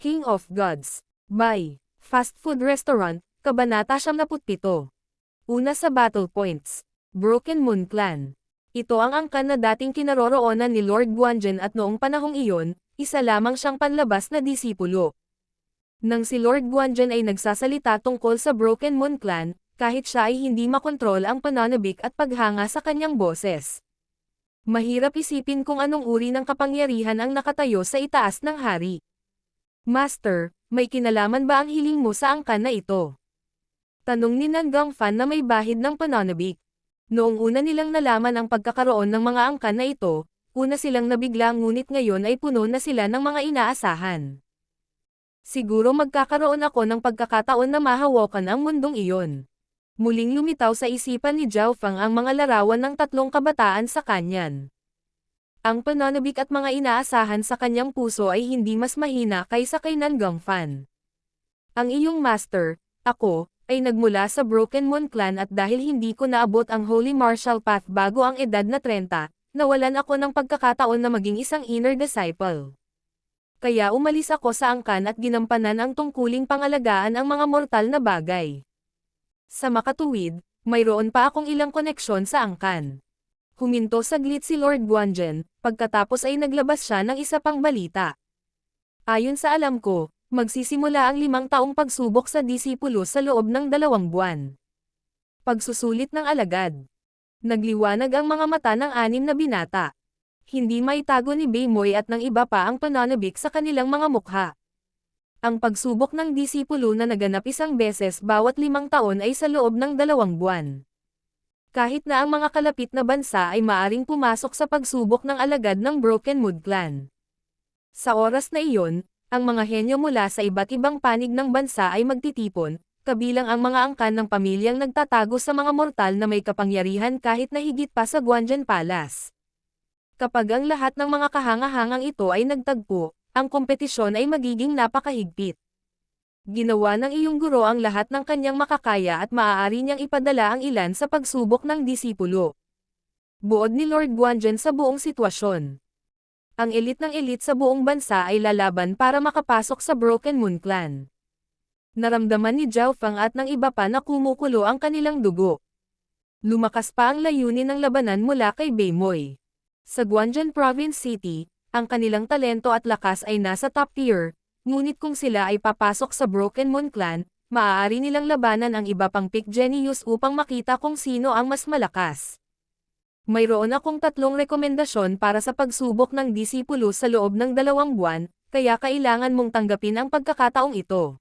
King of Gods. By Fast Food Restaurant, Kabanata 77. Una sa Battle Points. Broken Moon Clan. Ito ang angkan na dating kinaroroonan ni Lord Guanzhen at noong panahong iyon, isa lamang siyang panlabas na disipulo. Nang si Lord Guanzhen ay nagsasalita tungkol sa Broken Moon Clan, kahit siya ay hindi makontrol ang pananabik at paghanga sa kanyang boses. Mahirap isipin kung anong uri ng kapangyarihan ang nakatayo sa itaas ng hari. Master, may kinalaman ba ang hiling mo sa angkan na ito? Tanong ni Nangang Fan na may bahid ng pananabik. Noong una nilang nalaman ang pagkakaroon ng mga angkan na ito, una silang nabigla ngunit ngayon ay puno na sila ng mga inaasahan. Siguro magkakaroon ako ng pagkakataon na mahawakan ang mundong iyon. Muling lumitaw sa isipan ni Zhao Feng ang mga larawan ng tatlong kabataan sa kanyan. Ang pananabik at mga inaasahan sa kanyang puso ay hindi mas mahina kaysa kay Nangang Fan. Ang iyong master, ako, ay nagmula sa Broken Moon Clan at dahil hindi ko naabot ang Holy Martial Path bago ang edad na 30, nawalan ako ng pagkakataon na maging isang inner disciple. Kaya umalis ako sa angkan at ginampanan ang tungkuling pangalagaan ang mga mortal na bagay. Sa makatuwid, mayroon pa akong ilang koneksyon sa angkan. Huminto saglit si Lord Guanzhen, pagkatapos ay naglabas siya ng isa pang balita. Ayon sa alam ko, magsisimula ang 5 taong pagsubok sa disipulo sa loob ng 2 buwan. Pagsusulit ng alagad. Nagliwanag ang mga mata ng 6 na binata. Hindi maitago ni Beimoy at ng iba pa ang pananabik sa kanilang mga mukha. Ang pagsubok ng disipulo na naganap isang beses bawat 5 taon ay sa loob ng 2 buwan. Kahit na ang mga kalapit na bansa ay maaring pumasok sa pagsubok ng alagad ng Broken Moon Clan. Sa oras na iyon, ang mga henyo mula sa iba't ibang panig ng bansa ay magtitipon, kabilang ang mga angkan ng pamilyang nagtatago sa mga mortal na may kapangyarihan kahit na higit pa sa Guanzhen Palace. Kapag ang lahat ng mga kahangahangang ito ay nagtagpo, ang kompetisyon ay magiging napakahigpit. Ginawa ng iyong guro ang lahat ng kanyang makakaya at maaari niyang ipadala ang ilan sa pagsubok ng disipulo. Buod ni Lord Guanzhen sa buong sitwasyon. Ang elite ng elite sa buong bansa ay lalaban para makapasok sa Broken Moon Clan. Naramdaman ni Zhao Feng at ng iba pa na kumukulo ang kanilang dugo. Lumakas pa ang layunin ng labanan mula kay Beimoy. Sa Guanzhen Province City, ang kanilang talento at lakas ay nasa top tier. Ngunit kung sila ay papasok sa Broken Moon Clan, maaari nilang labanan ang iba pang Peak Genius upang makita kung sino ang mas malakas. Mayroon akong 3 rekomendasyon para sa pagsubok ng disipulo sa loob ng 2 buwan, kaya kailangan mong tanggapin ang pagkakataong ito.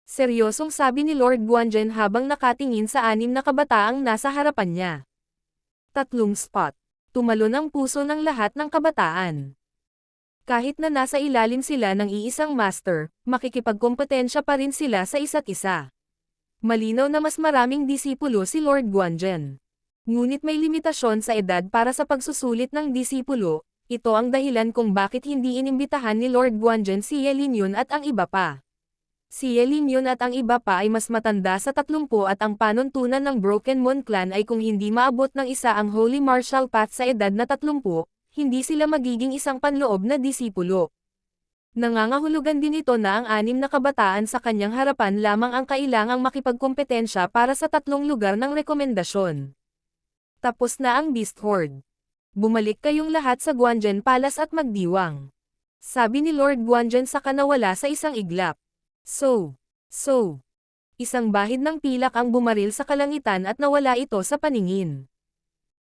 Seryosong sabi ni Lord Guanzhen habang nakatingin sa 6 na kabataang nasa harapan niya. 3 spot. Tumalon ang puso ng lahat ng kabataan. Kahit na nasa ilalim sila ng iisang master, makikipagkompetensya pa rin sila sa isa't isa. Malinaw na mas maraming disipulo si Lord Guanzhen. Ngunit may limitasyon sa edad para sa pagsusulit ng disipulo, ito ang dahilan kung bakit hindi inimbitahan ni Lord Guanzhen si Ye Lingyun at ang iba pa. Si Ye Lingyun at ang iba pa ay mas matanda sa 30 at ang panuntunan ng Broken Moon Clan ay kung hindi maabot ng isa ang Holy Martial Path sa edad na 30, hindi sila magiging isang panloob na disipulo. Nangangahulugan din ito na ang 6 na kabataan sa kanyang harapan lamang ang kailangang makipagkompetensya para sa 3 lugar ng rekomendasyon. Tapos na ang Beast Horde. Bumalik kayong lahat sa Guanzhen Palace at magdiwang. Sabi ni Lord Guanzhen saka nawala sa isang iglap. So. Isang bahid ng pilak ang bumaril sa kalangitan at nawala ito sa paningin.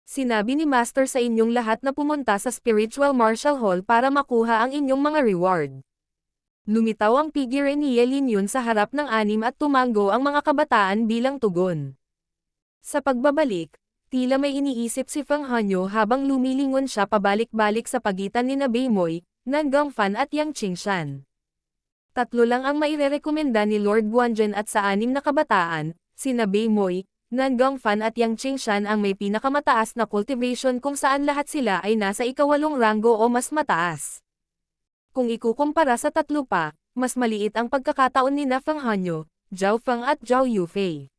Sinabi ni Master sa inyong lahat na pumunta sa Spiritual Martial Hall para makuha ang inyong mga reward. Lumitaw ang figure ni Ye Lingyun sa harap ng 6 at tumango ang mga kabataan bilang tugon. Sa pagbabalik, tila may iniisip si Feng Hanyo habang lumilingon siya pabalik-balik sa pagitan ni Beimoy, Nangang Fan at Yang Qingshan. 3 lang ang mairerekomenda ni Lord Guanzhen at sa 6 na kabataan, sina Beimoy, Nangang Fan at Yang Qingshan ang may pinakamataas na cultivation kung saan lahat sila ay nasa ika-8 ranggo o mas mataas. Kung ikukumpara sa 3 pa, mas maliit ang pagkakataon ni Feng Hanyo, Zhao Feng at Zhao Yufei.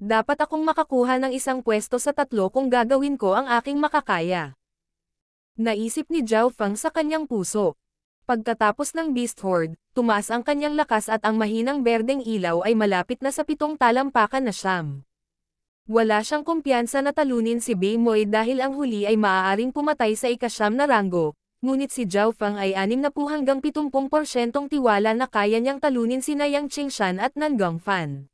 Dapat akong makakuha ng isang pwesto sa 3 kung gagawin ko ang aking makakaya. Naisip ni Zhao Feng sa kanyang puso. Pagkatapos ng Beast Horde, tumaas ang kanyang lakas at ang mahinang berdeng ilaw ay malapit na sa 7 talampakan na siyam. Wala siyang kumpiyansa na talunin si Beimoy dahil ang huli ay maaaring pumatay sa ika-9 na ranggo, ngunit si Zhao Feng ay 60 hanggang 70% tiwala na kaya niyang talunin sina Yang Qingshan at Nan Gongfan.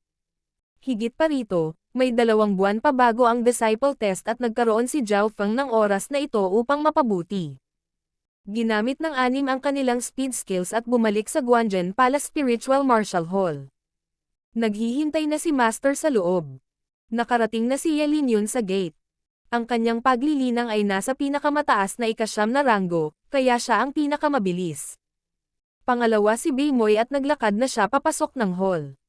Higit pa rito, may 2 buwan pa bago ang disciple test at nagkaroon si Zhao Feng ng oras na ito upang mapabuti. Ginamit ng 6 ang kanilang speed skills at bumalik sa Guanzhen Palace Spiritual Martial Hall. Naghihintay na si Master sa loob. Nakarating na si Ye Linyun sa gate. Ang kanyang paglilinang ay nasa pinakamataas na ika-9 na ranggo, kaya siya ang pinakamabilis. Pangalawa si Beimoy at naglakad na siya papasok ng hall.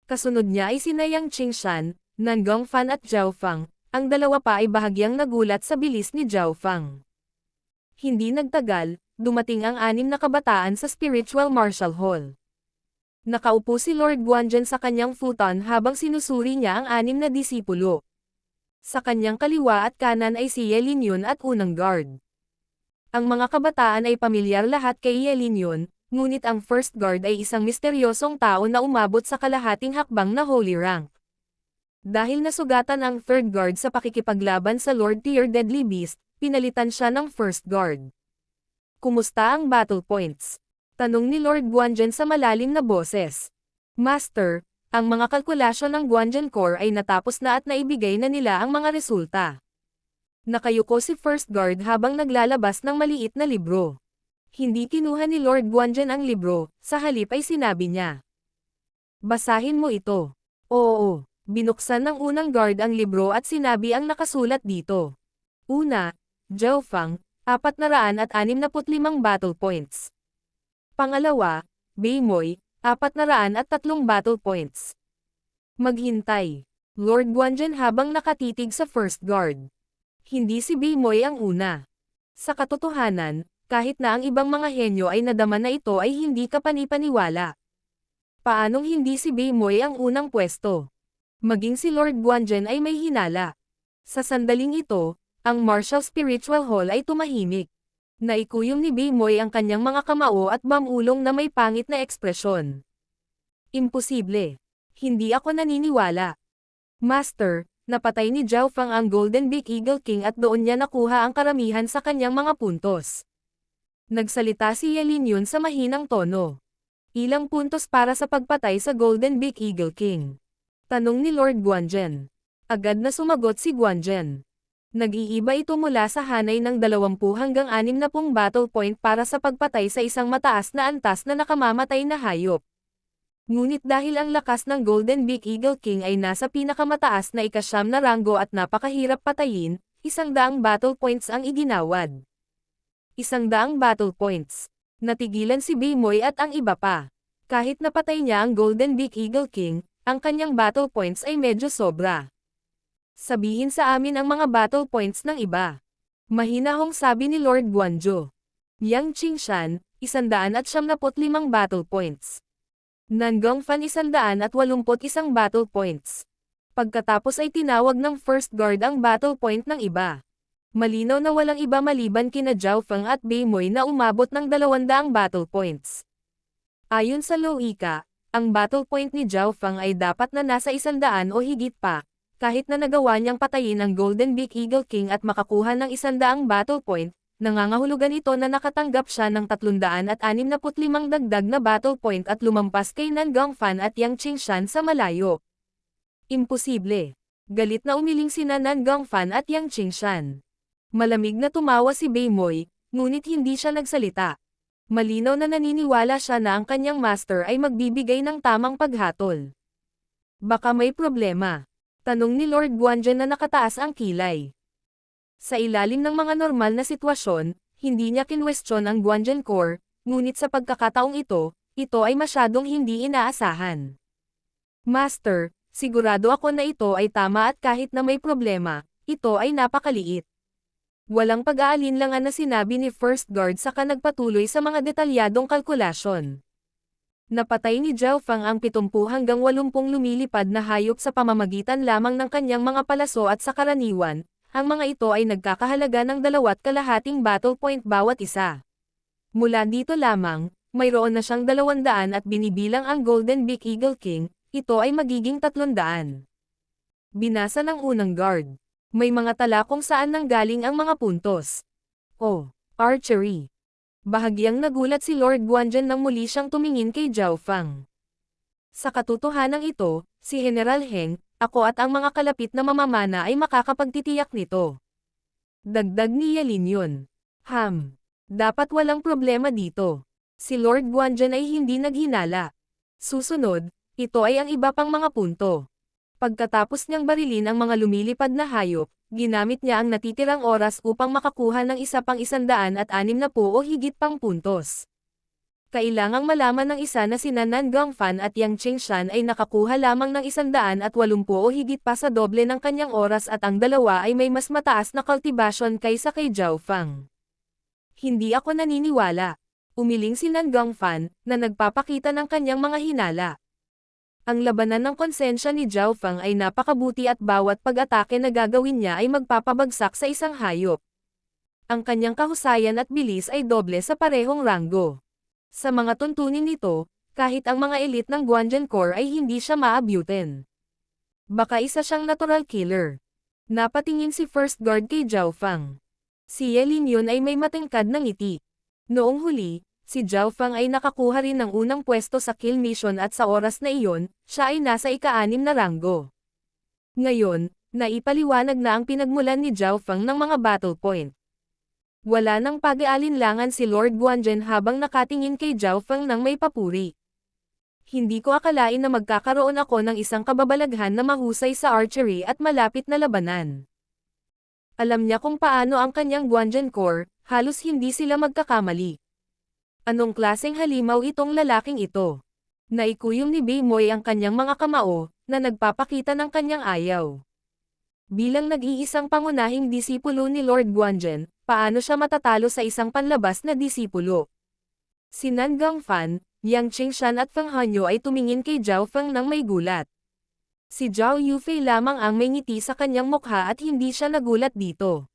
Kasunod niya ay sina Yang Qingshan, Nan Gongfan at Zhao Feng, ang dalawa pa ay bahagyang nagulat sa bilis ni Zhao Feng. Hindi nagtagal, dumating ang 6 na kabataan sa Spiritual Martial Hall. Nakaupo si Lord Guanzhen sa kanyang futon habang sinusuri niya ang 6 na disipulo. Sa kanyang kaliwa at kanan ay si Ye Linyun at unang guard. Ang mga kabataan ay pamilyar lahat kay Ye Linyun, ngunit ang first guard ay isang misteryosong tao na umabot sa kalahating hakbang na holy rank. Dahil nasugatan ang third guard sa pakikipaglaban sa Lord Tier Deadly Beast, pinalitan siya ng first guard. Kumusta ang battle points? Tanong ni Lord Guanzhen sa malalim na boses. Master, ang mga kalkulasyon ng Guanzhen Core ay natapos na at naibigay na nila ang mga resulta. Nakayuko si first guard habang naglalabas ng maliit na libro. Hindi kinuha ni Lord Guanzhen ang libro, sa halip ay sinabi niya. Basahin mo ito. Oo, binuksan ng unang guard ang libro at sinabi ang nakasulat dito. Una, Zhao Feng, 465 battle points. Pangalawa, Beimoy, 403 battle points. Maghintay. Lord Guanzhen habang nakatitig sa first guard. Hindi si Beimoy ang una. Sa katotohanan, kahit na ang ibang mga henyo ay nadama na ito ay hindi kapanipaniwala. Paanong hindi si Beimoy ang unang pwesto? Maging si Lord Guanzhen ay may hinala. Sa sandaling ito, ang Martial Spiritual Hall ay tumahimik. Naikuyom ni Beimoy ang kanyang mga kamao at mamulong na may pangit na ekspresyon. Imposible. Hindi ako naniniwala. Master, napatay ni Zhao Feng ang Golden Big Eagle King at doon niya nakuha ang karamihan sa kanyang mga puntos. Nagsalita si Ye Linyun sa mahinang tono. Ilang puntos para sa pagpatay sa Golden Big Eagle King? Tanong ni Lord Guanzhen. Agad na sumagot si Guanzhen. Nag-iiba ito mula sa hanay ng 20 hanggang 60 battle point para sa pagpatay sa isang mataas na antas na nakamamatay na hayop. Ngunit dahil ang lakas ng Golden Big Eagle King ay nasa pinakamataas na ika-9 na ranggo at napakahirap patayin, 100 battle points ang iginawad. 100 battle points. Natigilan si Beimoy at ang iba pa. Kahit napatay niya ang Golden Big Eagle King, ang kanyang battle points ay medyo sobra. Sabihin sa amin ang mga battle points ng iba. Mahinahong sabi ni Lord Guanzhou. Yang Qingshan, 175 battle points. Nan Gongfan 181 battle points. Pagkatapos ay tinawag ng first guard ang battle point ng iba. Malinaw na walang iba maliban kina Zhao Feng at Beimoy na umabot ng 200 battle points. Ayon sa Loika, ang battle point ni Zhao Feng ay dapat na nasa 100 o higit pa. Kahit na nagawa niyang patayin ang Golden Big Eagle King at makakuha ng 100 battle point, nangangahulugan ito na nakatanggap siya ng 365 dagdag na battle point at lumampas kay Nan Gongfan at Yang Qingshan sa malayo. Imposible. Galit na umiling sina Nan Gongfan at Yang Qingshan. Malamig na tumawa si Beimoy, ngunit hindi siya nagsalita. Malinaw na naniniwala siya na ang kanyang master ay magbibigay ng tamang paghatol. Baka may problema. Tanong ni Lord Guanzhen na nakataas ang kilay. Sa ilalim ng mga normal na sitwasyon, hindi niya kinwestiyon ang Guanzhen Core, ngunit sa pagkakataong ito ay masyadong hindi inaasahan. Master, sigurado ako na ito ay tama at kahit na may problema, ito ay napakaliit. Walang pag-aalinlangan na sinabi ni First Guard saka nagpatuloy sa mga detalyadong kalkulasyon. Napatay ni Zhao Feng ang 70 hanggang 80 lumilipad na hayop sa pamamagitan lamang ng kanyang mga palaso at sa karaniwan, ang mga ito ay nagkakahalaga ng 2.5 battle point bawat isa. Mula dito lamang, mayroon na siyang 200 at binibilang ang Golden Beak Eagle King, ito ay magiging 300. Binasa ng unang guard. May mga tala kung saan nanggaling ang mga puntos. Oh, archery. Bahagyang nagulat si Lord Guanzhen nang muli siyang tumingin kay Zhao Fang. Sa katotohanan ito, si General Heng, ako at ang mga kalapit na mamamana ay makakapagtitiyak nito. Dagdag ni Yelin yun. Dapat walang problema dito. Si Lord Guanzhen ay hindi naghinala. Susunod, ito ay ang iba pang mga punto. Pagkatapos niyang barilin ang mga lumilipad na hayop, ginamit niya ang natitirang oras upang makakuha ng isa pang 160 o higit pang puntos. Kailangang malaman ng isa na sina Nan Gongfan at Yang Qingshan ay nakakuha lamang ng 180 o higit pa sa doble ng kanyang oras at ang dalawa ay may mas mataas na kultibasyon kaysa kay Zhao Fang. Hindi ako naniniwala. Umiling si Nan Gongfan, na nagpapakita ng kanyang mga hinala. Ang labanan ng konsensya ni Zhao Fang ay napakabuti at bawat pag-atake na gagawin niya ay magpapabagsak sa isang hayop. Ang kanyang kahusayan at bilis ay doble sa parehong ranggo. Sa mga tuntunin nito, kahit ang mga elite ng Guanzhen Corps ay hindi siya maabutin. Baka isa siyang natural killer. Napatingin si First Guard kay Zhao Fang. Si Yelin yun ay may matingkad na ngiti. Noong huli, si Zhao Fang ay nakakuha rin ng unang pwesto sa kill mission at sa oras na iyon, siya ay nasa ika-6 na ranggo. Ngayon, naipaliwanag na ang pinagmulan ni Zhao Fang ng mga battle point. Wala nang pag-aalinlangan si Lord Guanzhen habang nakatingin kay Zhao Fang ng may papuri. Hindi ko akalain na magkakaroon ako ng isang kababalaghan na mahusay sa archery at malapit na labanan. Alam niya kung paano ang kanyang Guanzhen Corps, halos hindi sila magkakamali. Anong klaseng halimaw itong lalaking ito? Naikuyom ni Beimoy ang kanyang mga kamao, na nagpapakita ng kanyang ayaw. Bilang nag-iisang pangunahing disipulo ni Lord Guanzhen, paano siya matatalo sa isang panlabas na disipulo? Si Nan Gongfan, Yang Qingshan at Feng Hanyo ay tumingin kay Zhao Fang ng may gulat. Si Zhao Yufei lamang ang may ngiti sa kanyang mukha at hindi siya nagulat dito.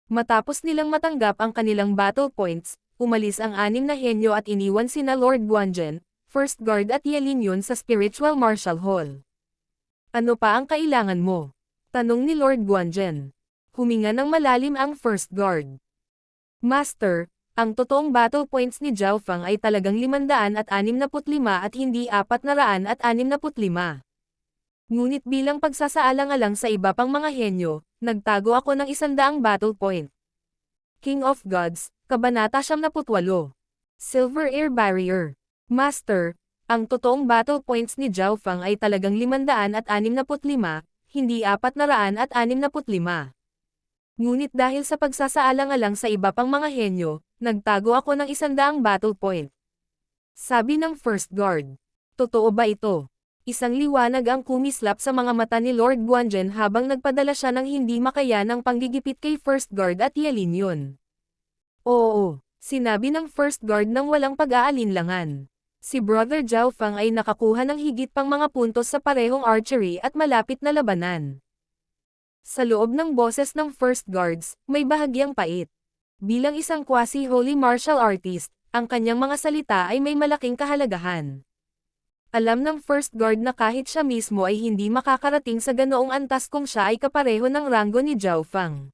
Matapos nilang matanggap ang kanilang battle points, umalis ang 6 na henyo at iniwan sina Lord Guanzhen, First Guard at Yelin yun sa Spiritual Martial Hall. Ano pa ang kailangan mo? Tanong ni Lord Guanzhen. Huminga ng malalim ang First Guard. Master, ang totoong battle points ni Zhao Fang ay talagang 565 at hindi 465. Ngunit bilang pagsasaalang-alang sa iba pang mga henyo, nagtago ako ng 100 battle point. King of Gods, Kabanata 78. Silver Air Barrier. Master, ang totoong battle points ni Zhao Fang ay talagang 565, hindi 465. Ngunit dahil sa pagsasaalang-alang sa iba pang mga henyo, nagtago ako ng 100 battle point. Sabi ng First Guard. Totoo ba ito? Isang liwanag ang kumislap sa mga mata ni Lord Guanzhen habang nagpadala siya ng hindi makayanang panggigipit kay First Guard at Yelin yun. Oo, sinabi ng First Guard nang walang pag-aalinlangan. Si Brother Zhao Fang ay nakakuha ng higit pang mga puntos sa parehong archery at malapit na labanan. Sa loob ng boses ng First Guards, may bahagyang pait. Bilang isang quasi-holy martial artist, ang kanyang mga salita ay may malaking kahalagahan. Alam ng First Guard na kahit siya mismo ay hindi makakarating sa ganoong antas kung siya ay kapareho ng ranggo ni Zhao Fang.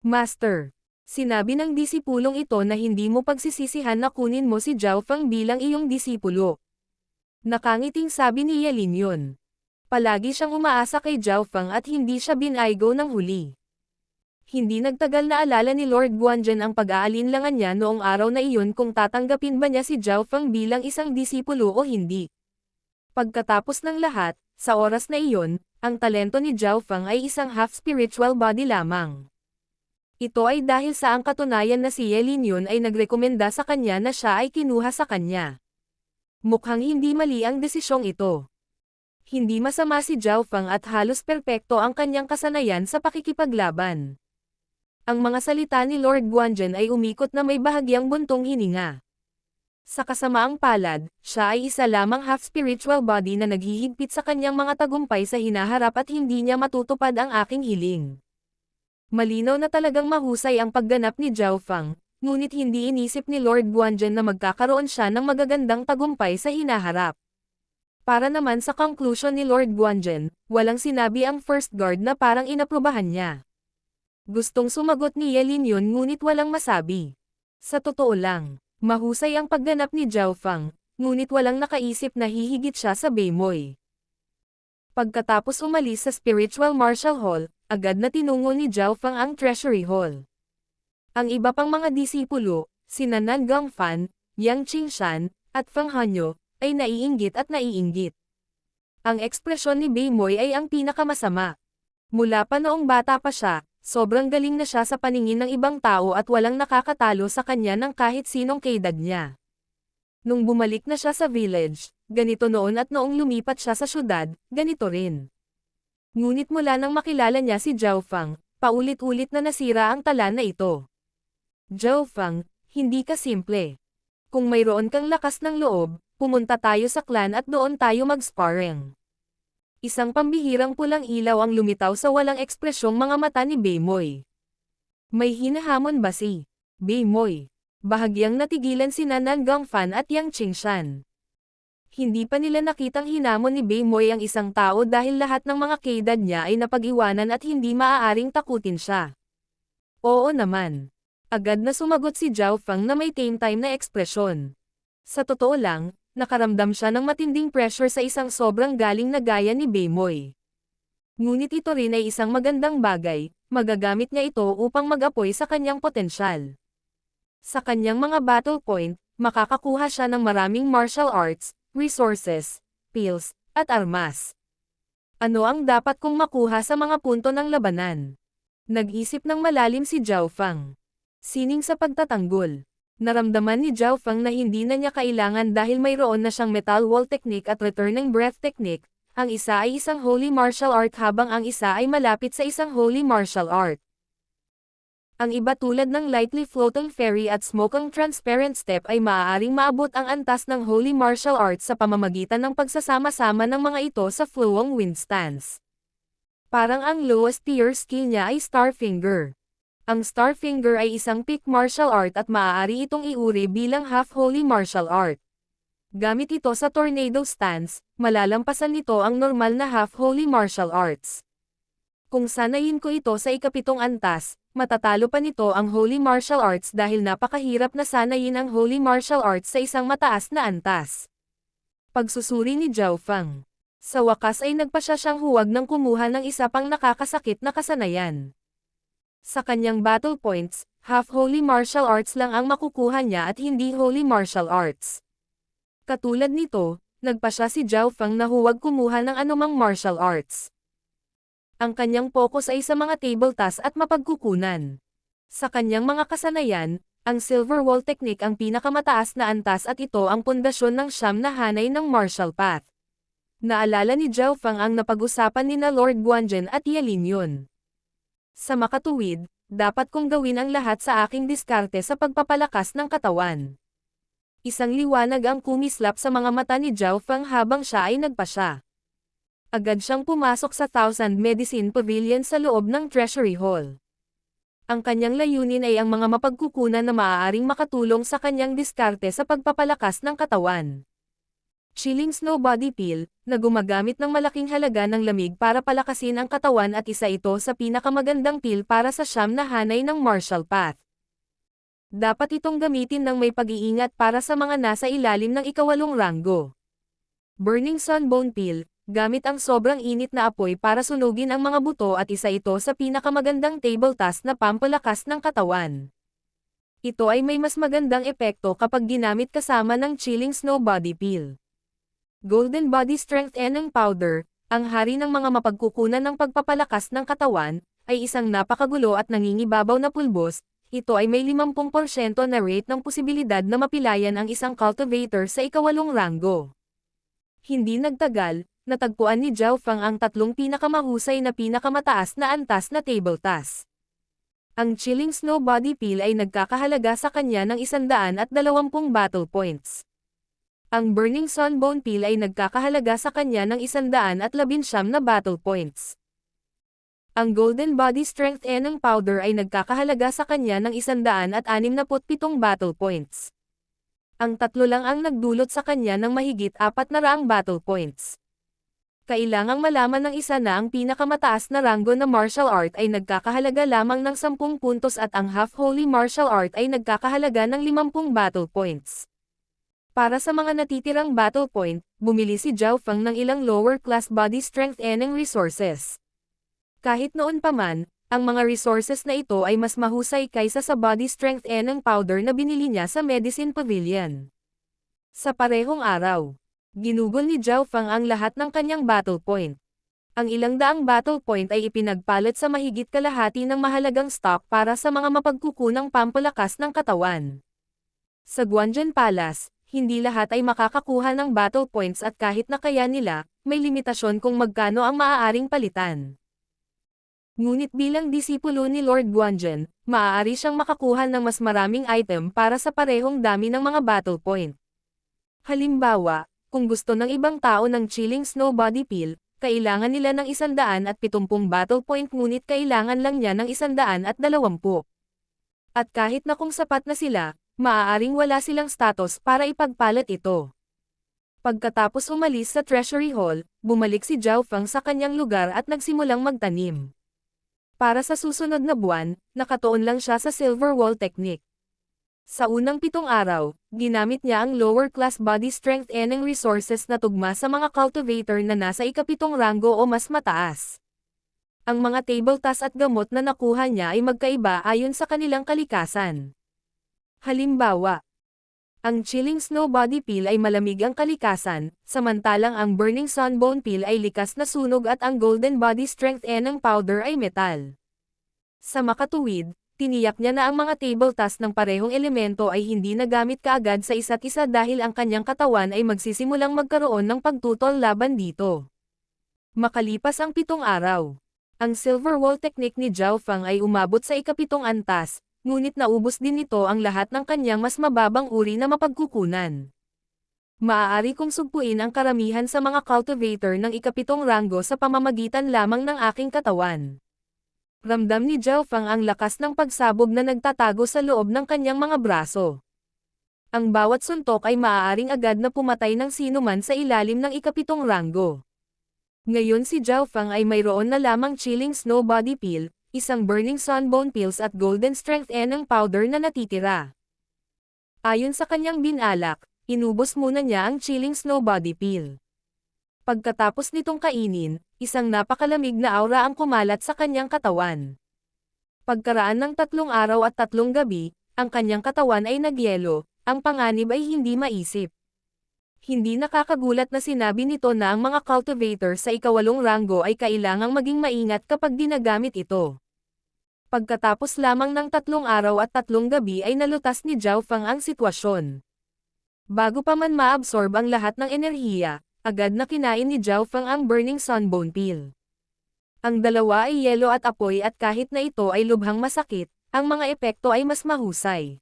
Master, sinabi ng disipulong ito na hindi mo pagsisisihan na kunin mo si Zhao Fang bilang iyong disipulo. Nakangiting sabi ni Yelin yun. Palagi siyang umaasa kay Zhao Fang at hindi siya binaygo ng huli. Hindi nagtagal na alala ni Lord Guanzhen ang pag-aalinlangan niya noong araw na iyon kung tatanggapin ba niya si Zhao Fang bilang isang disipulo o hindi. Pagkatapos ng lahat, sa oras na iyon, ang talento ni Zhao Fang ay isang half-spiritual body lamang. Ito ay dahil sa ang katunayan na si Yelin yun ay nagrekomenda sa kanya na siya ay kinuha sa kanya. Mukhang hindi mali ang desisyong ito. Hindi masama si Zhao Fang at halos perpekto ang kanyang kasanayan sa pakikipaglaban. Ang mga salita ni Lord Guanzhen ay umikot na may bahagyang buntong hininga. Sa kasamaang palad, siya ay isa lamang half-spiritual body na naghihigpit sa kanyang mga tagumpay sa hinaharap at hindi niya matutupad ang aking hiling. Malinaw na talagang mahusay ang pagganap ni Zhao Fang, ngunit hindi inisip ni Lord Guanzhen na magkakaroon siya ng magagandang tagumpay sa hinaharap. Para naman sa conclusion ni Lord Guanzhen, walang sinabi ang first guard na parang inaprubahan niya. Gustong sumagot ni Ye Lin yun ngunit walang masabi. Sa totoo lang, mahusay ang pagganap ni Zhao Fang, ngunit walang nakaisip na hihigit siya sa Beimoy. Pagkatapos umalis sa Spiritual Martial Hall, agad na tinungo ni Zhao Fang ang Treasury Hall. Ang iba pang mga disipulo, sina Nan Gongfan, Yang Qingshan, at Fang Hanyo, ay naiinggit at naiinggit. Ang ekspresyon ni Beimoy ay ang pinakamasama. Mula pa noong bata pa siya, sobrang galing na siya sa paningin ng ibang tao at walang nakakatalo sa kanya ng kahit sinong kaedad niya. Nung bumalik na siya sa village, ganito noon at noong lumipat siya sa syudad, ganito rin. Ngunit mula nang makilala niya si Zhao Fang, paulit-ulit na nasira ang tala na ito. Zhao Fang, hindi ka simple. Kung mayroon kang lakas ng loob, pumunta tayo sa clan at doon tayo mag-sparring. Isang pambihirang pulang ilaw ang lumitaw sa walang ekspresyong mga mata ni Beimoy. May hinahamon ba si Beimoy? Bahagyang natigilan si Nan Gongfan at Yang Qingshan. Hindi pa nila nakitang hinamon ni Beimoy ang isang tao dahil lahat ng mga kaedad niya ay napag-iwanan at hindi maaaring takutin siya. Oo naman. Agad na sumagot si Zhao Fang na may tame time na ekspresyon. Sa totoo lang, nakaramdam siya ng matinding pressure sa isang sobrang galing na gaya ni Beimoy. Ngunit ito rin ay isang magandang bagay, magagamit niya ito upang mag-apoy sa kanyang potensyal. Sa kanyang mga battle point, makakakuha siya ng maraming martial arts, resources, pills, at armas. Ano ang dapat kong makuha sa mga punto ng labanan? Nag-isip ng malalim si Zhao Fang. Sining sa pagtatanggol. Naramdaman ni Zhao Fang na hindi na niya kailangan dahil mayroon na siyang metal wall technique at returning breath technique, ang isa ay isang holy martial art habang ang isa ay malapit sa isang holy martial art. Ang iba tulad ng lightly floating fairy at smoking transparent step ay maaaring maabot ang antas ng holy martial art sa pamamagitan ng pagsasama-sama ng mga ito sa flowing wind stance. Parang ang lowest tier skill niya ay Starfinger. Ang Starfinger ay isang peak martial art at maaari itong iuri bilang half-holy martial art. Gamit ito sa tornado stance, malalampasan nito ang normal na half-holy martial arts. Kung sanayin ko ito sa ikapitong antas, matatalo pa nito ang holy martial arts dahil napakahirap na sanayin ang holy martial arts sa isang mataas na antas. Pagsusuri ni Zhao Fang. Sa wakas ay nagpasya siyang huwag nang kumuha ng isa pang nakakasakit na kasanayan. Sa kanyang battle points, half-holy martial arts lang ang makukuha niya at hindi holy martial arts. Katulad nito, nagpasya si Zhao Fang na huwag kumuha ng anumang martial arts. Ang kanyang focus ay sa mga table task at mapagkukunan. Sa kanyang mga kasanayan, ang Silver Wall Technique ang pinakamataas na antas at ito ang pundasyon ng siyam na hanay ng martial path. Naalala ni Zhao Fang ang napag-usapan nina Lord Guanzhen at Ye Lin yun. Sa makatuwid, dapat kong gawin ang lahat sa aking diskarte sa pagpapalakas ng katawan. Isang liwanag ang kumislap sa mga mata ni Zhao Fang habang siya ay nagpasya. Agad siyang pumasok sa Thousand Medicine Pavilion sa loob ng Treasury Hall. Ang kanyang layunin ay ang mga mapagkukunan na maaaring makatulong sa kanyang diskarte sa pagpapalakas ng katawan. Chilling Snow Body Peel, na gumagamit ng malaking halaga ng lamig para palakasin ang katawan at isa ito sa pinakamagandang peel para sa siyam na hanay ng martial path. Dapat itong gamitin ng may pag-iingat para sa mga nasa ilalim ng ikawalong ranggo. Burning Sunbone Peel, gamit ang sobrang init na apoy para sunugin ang mga buto at isa ito sa pinakamagandang table task na pampalakas ng katawan. Ito ay may mas magandang epekto kapag ginamit kasama ng Chilling Snow Body Peel. Golden Body Strengthening Powder, ang hari ng mga mapagkukunan ng pagpapalakas ng katawan, ay isang napakagulo at nangingibabaw na pulbos. Ito ay may 50% na rate ng posibilidad na mapilayan ang isang cultivator sa ikawalong ranggo. Hindi nagtagal, natagpuan ni Zhao Fang ang tatlong pinakamahusay na pinakamataas na antas na table task. Ang Chilling Snow Body Peel ay nagkakahalaga sa kanya ng 120 battle points. Ang Burning Sunbone Peel ay nagkakahalaga sa kanya ng 119 na battle points. Ang Golden Body Strength Eneng Powder ay nagkakahalaga sa kanya ng 167 battle points. Ang 3 lang ang nagdulot sa kanya ng mahigit 400 battle points. Kailangang malaman ng isa na ang pinakamataas na ranggo na martial art ay nagkakahalaga lamang ng 10 puntos at ang half-holy martial art ay nagkakahalaga ng 50 battle points. Para sa mga natitirang battle point, bumili si Zhao Feng ng ilang lower-class body strength eneng resources. Kahit noon pa man, ang mga resources na ito ay mas mahusay kaysa sa body strength eneng powder na binili niya sa Medicine Pavilion. Sa parehong araw, ginugol ni Zhao Feng ang lahat ng kanyang battle point. Ang ilang daang battle point ay ipinagpalit sa mahigit kalahati ng mahalagang stock para sa mga mapagkukunang pampalakas ng katawan. Sa Guanzhen Palace, hindi lahat ay makakakuha ng battle points at kahit na kaya nila, may limitasyon kung magkano ang maaaring palitan. Ngunit bilang disipulo ni Lord Guanzhen, maaari siyang makakuha ng mas maraming item para sa parehong dami ng mga battle point. Halimbawa, kung gusto ng ibang tao ng chilling snow body peel, kailangan nila ng 170 battle point ngunit kailangan lang niya ng 120. At kahit na kung sapat na sila, maaaring wala silang status para ipagpalit ito. Pagkatapos umalis sa Treasury Hall, bumalik si Zhao Feng sa kanyang lugar at nagsimulang magtanim. Para sa susunod na buwan, nakatuon lang siya sa Silver Wall Technique. Sa unang 7 araw, ginamit niya ang lower-class body strength eneng resources na tugma sa mga cultivator na nasa ika-7 ranggo o mas mataas. Ang mga table tasks at gamot na nakuha niya ay magkaiba ayon sa kanilang kalikasan. Halimbawa, ang chilling snow body peel ay malamig ang kalikasan, samantalang ang burning sunbone peel ay likas na sunog at ang golden body strength eneng powder ay metal. Sa makatuwid, tiniyak niya na ang mga table tasks ng parehong elemento ay hindi nagamit kaagad sa isa't isa dahil ang kanyang katawan ay magsisimulang magkaroon ng pagtutol laban dito. Makalipas ang 7 araw, ang Silver Wall Technique ni Zhao Feng ay umabot sa ika-7 antas, ngunit naubos din nito ang lahat ng kanyang mas mababang uri na mapagkukunan. Maaari kong sugpuin ang karamihan sa mga cultivator ng ika-7 ranggo sa pamamagitan lamang ng aking katawan. Ramdam ni Zhao Feng ang lakas ng pagsabog na nagtatago sa loob ng kanyang mga braso. Ang bawat suntok ay maaaring agad na pumatay ng sinuman sa ilalim ng ika-7 ranggo. Ngayon si Zhao Feng ay mayroon na lamang chilling snow body peel, isang burning sunbone pills at golden strength eneng powder na natitira. Ayon sa kanyang binalak, inubos muna niya ang chilling snow body peel. Pagkatapos nitong kainin, isang napakalamig na aura ang kumalat sa kanyang katawan. Pagkaraan ng 3 araw at 3 gabi, ang kanyang katawan ay nagyelo, ang panganib ay hindi maisip. Hindi nakakagulat na sinabi nito na ang mga cultivator sa ika-8 ranggo ay kailangang maging maingat kapag ginagamit ito. Pagkatapos lamang ng 3 araw at 3 gabi ay nalutas ni Zhao Feng ang sitwasyon. Bago pa man maabsorb ang lahat ng enerhiya, agad na kinain ni Zhao Feng ang burning sunbone peel. Ang dalawa ay yelo at apoy at kahit na ito ay lubhang masakit, ang mga epekto ay mas mahusay.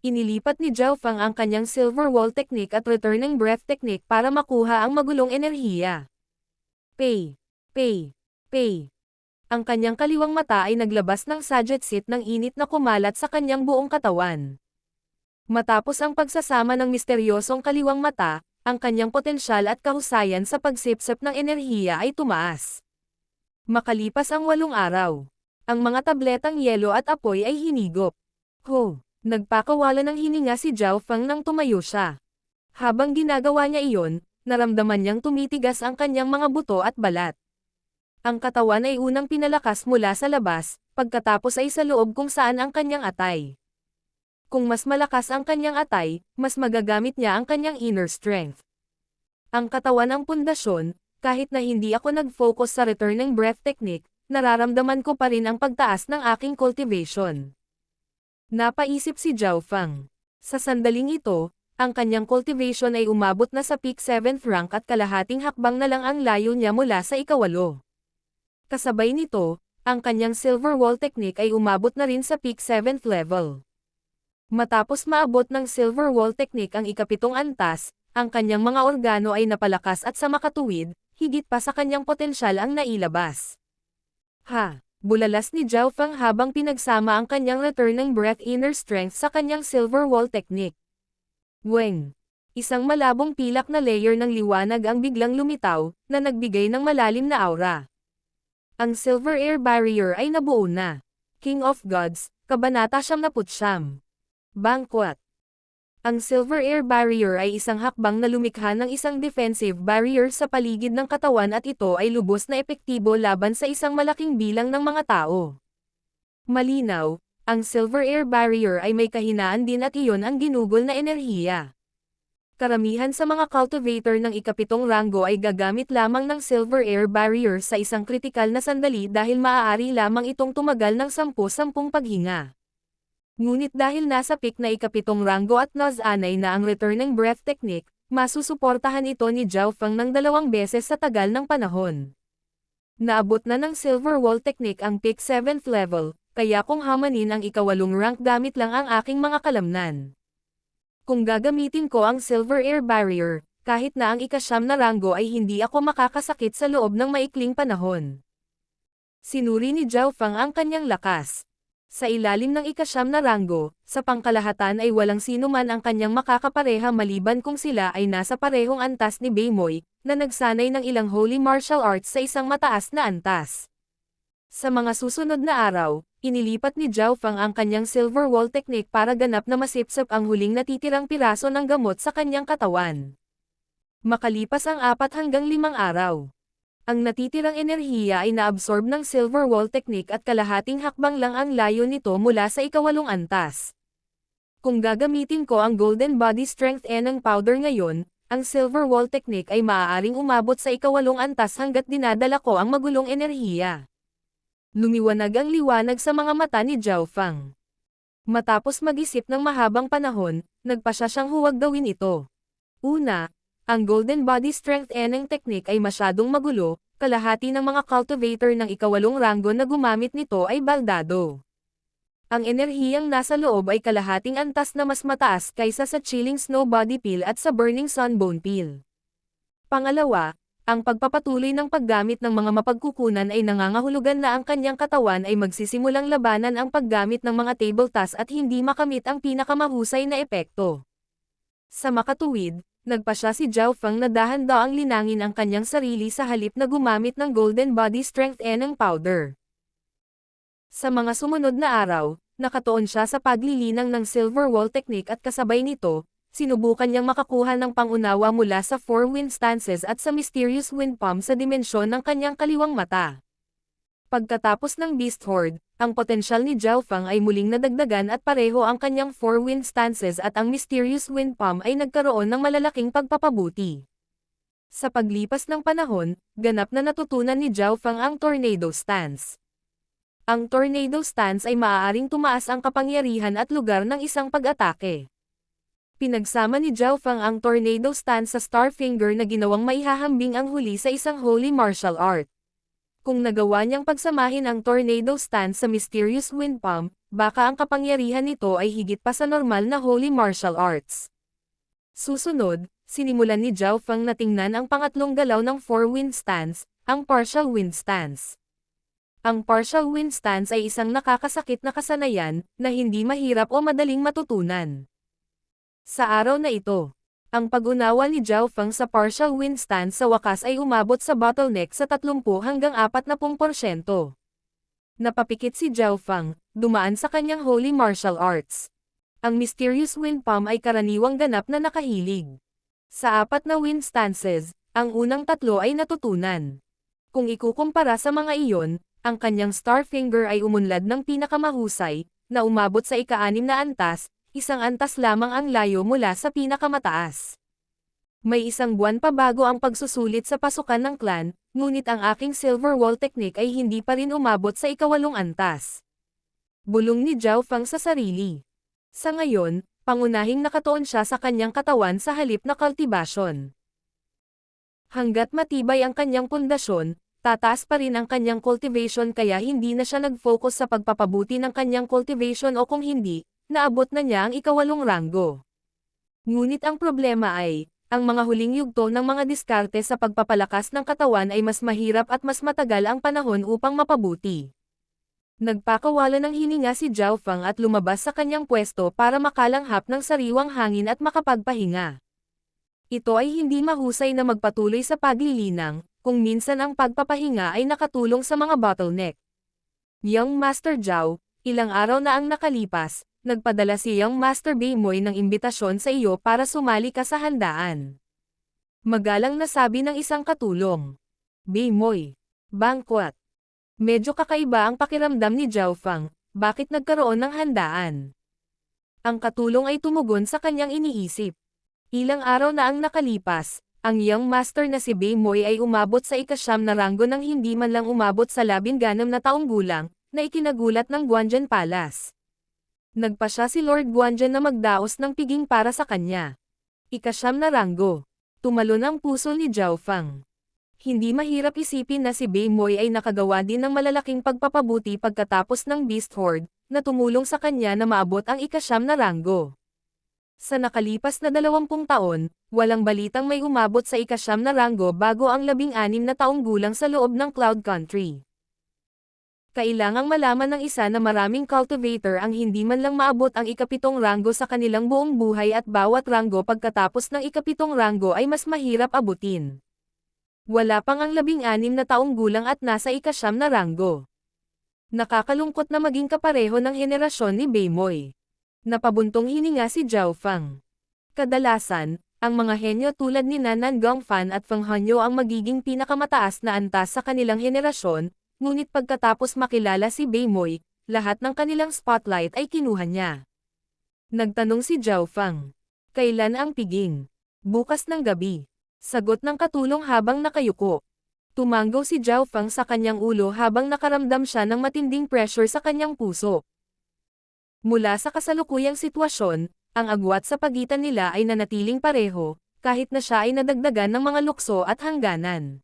Inilipat ni Zhao Feng ang kanyang Silver Wall Technique at Returning Breath Technique para makuha ang magulong enerhiya. Pay! Pay! Pay! Ang kanyang kaliwang mata ay naglabas ng sajetsit ng init na kumalat sa kanyang buong katawan. Matapos ang pagsasama ng misteryosong kaliwang mata, ang kanyang potensyal at kahusayan sa pagsipsip ng enerhiya ay tumaas. Makalipas ang 8 araw, ang mga tabletang yelo at apoy ay hinigop. Nagpakawala ng hininga si Zhao Feng nang tumayo siya. Habang ginagawa niya iyon, naramdaman niyang tumitigas ang kanyang mga buto at balat. Ang katawan ay unang pinalakas mula sa labas, pagkatapos ay sa loob kung saan ang kanyang atay. Kung mas malakas ang kanyang atay, mas magagamit niya ang kanyang inner strength. Ang katawan ang pundasyon, kahit na hindi ako nag-focus sa returning breath technique, nararamdaman ko pa rin ang pagtaas ng aking cultivation. Napaisip si Zhao Feng. Sa sandaling ito, ang kanyang cultivation ay umabot na sa peak 7th rank at kalahating hakbang na lang ang layo niya mula sa ika-8. Kasabay nito, ang kanyang Silver Wall Technique ay umabot na rin sa peak 7th level. Matapos maabot ng Silver Wall Technique ang ika-7 antas, ang kanyang mga organo ay napalakas at sa makatuwid, higit pa sa kanyang potensyal ang nailabas. Ha! Bulalas ni Zhao Feng habang pinagsama ang kanyang returning breath inner strength sa kanyang silver wall technique. Weng! Isang malabong pilak na layer ng liwanag ang biglang lumitaw, na nagbigay ng malalim na aura. Ang silver air barrier ay nabuo na. King of Gods, Kabanata 79. Banquet. Ang silver air barrier ay isang hakbang na lumikha ng isang defensive barrier sa paligid ng katawan at ito ay lubos na epektibo laban sa isang malaking bilang ng mga tao. Malinaw, ang silver air barrier ay may kahinaan din at iyon ang ginugol na enerhiya. Karamihan sa mga cultivator ng ikapitong ranggo ay gagamit lamang ng silver air barrier sa isang kritikal na sandali dahil maaari lamang itong tumagal ng 10-10 paghinga. Ngunit dahil nasa peak na ikapitong ranggo at nas-anay na ang returning breath technique, masusuportahan ito ni Zhao Feng ng 2 beses sa tagal ng panahon. Naabot na ng silver wall technique ang peak 7th level, kaya kung hamanin ang ika-8 rank gamit lang ang aking mga kalamnan. Kung gagamitin ko ang silver air barrier, kahit na ang ika-9 na ranggo ay hindi ako makakasakit sa loob ng maikling panahon. Sinuri ni Zhao Feng ang kanyang lakas. Sa ilalim ng ika-9 na ranggo, sa pangkalahatan ay walang sino man ang kanyang makakapareha maliban kung sila ay nasa parehong antas ni Beimoy, na nagsanay ng ilang holy martial arts sa isang mataas na antas. Sa mga susunod na araw, inilipat ni Zhao Feng ang kanyang silver wall technique para ganap na masipsip ang huling natitirang piraso ng gamot sa kanyang katawan. Makalipas ang 4 hanggang 5 araw. Ang natitirang enerhiya ay naabsorb ng silver wall technique at kalahating hakbang lang ang layo nito mula sa ika-8 antas. Kung gagamitin ko ang golden body strength eneng powder ngayon, ang silver wall technique ay maaaring umabot sa ika-8 antas hanggat dinadala ko ang magulong enerhiya. Lumiwanag ang liwanag sa mga mata ni Zhao Feng. Matapos mag-isip ng mahabang panahon, nagpasya siyang huwag gawin ito. Una, ang golden body strength eneng technique ay masyadong magulo, kalahati ng mga cultivator ng ika-8 ranggo na gumamit nito ay baldado. Ang enerhiyang nasa loob ay kalahating antas na mas mataas kaysa sa chilling snow body peel at sa burning sunbone peel. Pangalawa, ang pagpapatuloy ng paggamit ng mga mapagkukunan ay nangangahulugan na ang kanyang katawan ay magsisimulang labanan ang paggamit ng mga table tasks at hindi makamit ang pinakamahusay na epekto. Sa makatuwid, nagpasya si Zhao Feng na dahan-daang linangin ang kanyang sarili sa halip na gumamit ng golden body strength eneng powder. Sa mga sumunod na araw, nakatuon siya sa paglilinang ng silver wall technique at kasabay nito, sinubukan niyang makakuha ng pangunawa mula sa 4 wind stances at sa mysterious wind palm sa dimensyon ng kanyang kaliwang mata. Pagkatapos ng Beast Horde, ang potensyal ni Zhao Feng ay muling nadagdagan at pareho ang kanyang 4 wind stances at ang mysterious wind palm ay nagkaroon ng malalaking pagpapabuti. Sa paglipas ng panahon, ganap na natutunan ni Zhao Feng ang tornado stance. Ang tornado stance ay maaaring tumaas ang kapangyarihan at lugar ng isang pag-atake. Pinagsama ni Zhao Feng ang tornado stance sa Star Finger na ginawang maihahambing ang huli sa isang holy martial art. Kung nagawa niyang pagsamahin ang tornado stance sa mysterious wind palm, baka ang kapangyarihan nito ay higit pa sa normal na holy martial arts. Susunod, sinimulan ni Zhao Feng na tingnan ang pangatlong galaw ng 4 wind stance, ang partial wind stance. Ang partial wind stance ay isang nakakasakit na kasanayan, na hindi mahirap o madaling matutunan. Sa araw na ito, ang pag-unawa ni Zhao Feng sa partial wind stance sa wakas ay umabot sa bottleneck sa 30 hanggang 40%. Napapikit si Zhao Feng, dumaan sa kanyang holy martial arts. Ang mysterious wind palm ay karaniwang ganap na nakahilig. Sa 4 na wind stances, ang unang 3 ay natutunan. Kung ikukumpara sa mga iyon, ang kanyang star finger ay umunlad ng pinakamahusay, na umabot sa ika-6 na antas, isang antas lamang ang layo mula sa pinakamataas. May 1 buwan pa bago ang pagsusulit sa pasukan ng clan, ngunit ang aking silver wall technique ay hindi pa rin umabot sa ika-8 antas. Bulong ni Zhao Feng sa sarili. Sa ngayon, pangunahing nakatuon siya sa kanyang katawan sa halip na kultibasyon. Hanggat matibay ang kanyang pundasyon, tataas pa rin ang kanyang cultivation kaya hindi na siya nag-focus sa pagpapabuti ng kanyang cultivation o kung hindi, naabot na niya ang ika-8 ranggo. Ngunit ang problema ay, Ang mga huling yugto ng mga diskarte sa pagpapalakas ng katawan ay mas mahirap at mas matagal ang panahon upang mapabuti. Nagpakawala ng hininga si Zhao Feng at lumabas sa kanyang pwesto para makalanghap ng sariwang hangin at makapagpahinga. Ito ay hindi mahusay na magpatuloy sa paglilinang, kung minsan ang pagpapahinga ay nakatulong sa mga bottleneck. Young Master Zhao, ilang araw na ang nakalipas, nagpadala si Young Master Beimoy ng imbitasyon sa iyo para sumali ka sa handaan. Magalang na sabi ng isang katulong. Beimoy. Banquet. Medyo kakaiba ang pakiramdam ni Zhao Feng, bakit nagkaroon ng handaan? Ang katulong ay tumugon sa kanyang iniisip. Ilang araw na ang nakalipas, ang Young Master na si Beimoy ay umabot sa ika-9 na ranggo nang hindi man lang umabot sa 16 na taong gulang, na ikinagulat ng Guanzhen Palace. Nagpa siya si Lord Guanzhen na magdaos ng piging para sa kanya. Ika-9 na ranggo. Tumalon ang puso ni Zhao Feng. Hindi mahirap isipin na si Beimoy ay nakagawa din ng malalaking pagpapabuti pagkatapos ng Beast Horde, na tumulong sa kanya na maabot ang ika-9 na ranggo. Sa nakalipas na 20 taon, walang balitang may umabot sa ika-9 na ranggo bago ang 16 na taong gulang sa loob ng Cloud Country. Kailangang malaman ng isa na maraming cultivator ang hindi man lang maabot ang ika-7 ranggo sa kanilang buong buhay at bawat ranggo pagkatapos ng ika-7 ranggo ay mas mahirap abutin. Wala pang ang 16 na taong gulang at nasa ika-9 na ranggo. Nakakalungkot na maging kapareho ng henerasyon ni Beimoy. Napabuntong hininga si Zhao Feng. Kadalasan, ang mga henyo tulad ni Nan Gongfan at Feng Hanyo ang magiging pinakamataas na antas sa kanilang henerasyon, ngunit pagkatapos makilala si Beimoy, lahat ng kanilang spotlight ay kinuha niya. Nagtanong si Zhao Feng. Kailan ang piging? Bukas ng gabi. Sagot ng katulong habang nakayuko. Tumanggaw si Zhao Feng sa kanyang ulo habang nakaramdam siya ng matinding pressure sa kanyang puso. Mula sa kasalukuyang sitwasyon, ang agwat sa pagitan nila ay nanatiling pareho, kahit na siya ay nadagdagan ng mga lukso at hangganan.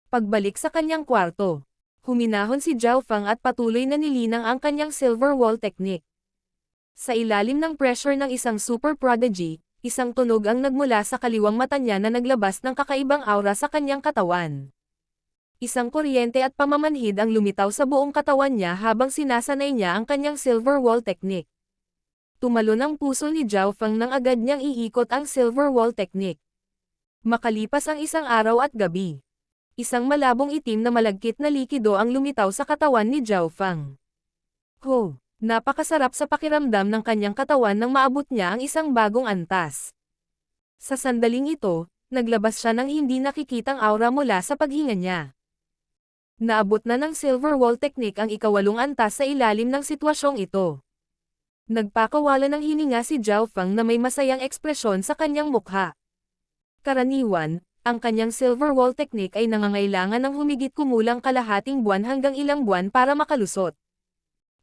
Pagbalik sa kanyang kwarto, huminahon si Zhao Feng at patuloy na nilinang ang kanyang silver wall technique. Sa ilalim ng pressure ng isang super prodigy, isang tunog ang nagmula sa kaliwang mata niya na naglabas ng kakaibang aura sa kanyang katawan. Isang kuryente at pamamanhid ang lumitaw sa buong katawan niya habang sinasanay niya ang kanyang silver wall technique. Tumalon ang puso ni Zhao Feng nang agad niyang iikot ang silver wall technique. Makalipas ang isang araw at gabi. Isang malabong itim na malagkit na likido ang lumitaw sa katawan ni Zhao Feng. Ho! Napakasarap sa pakiramdam ng kanyang katawan nang maabot niya ang isang bagong antas. Sa sandaling ito, naglabas siya ng hindi nakikitang aura mula sa paghinga niya. Naabot na ng silver wall technique ang ika-8 antas sa ilalim ng sitwasyong ito. Nagpakawala ng hininga si Zhao Feng na may masayang ekspresyon sa kanyang mukha. Karaniwan, ang kanyang silver wall technique ay nangangailangan ng humigit kumulang kalahating buwan hanggang ilang buwan para makalusot.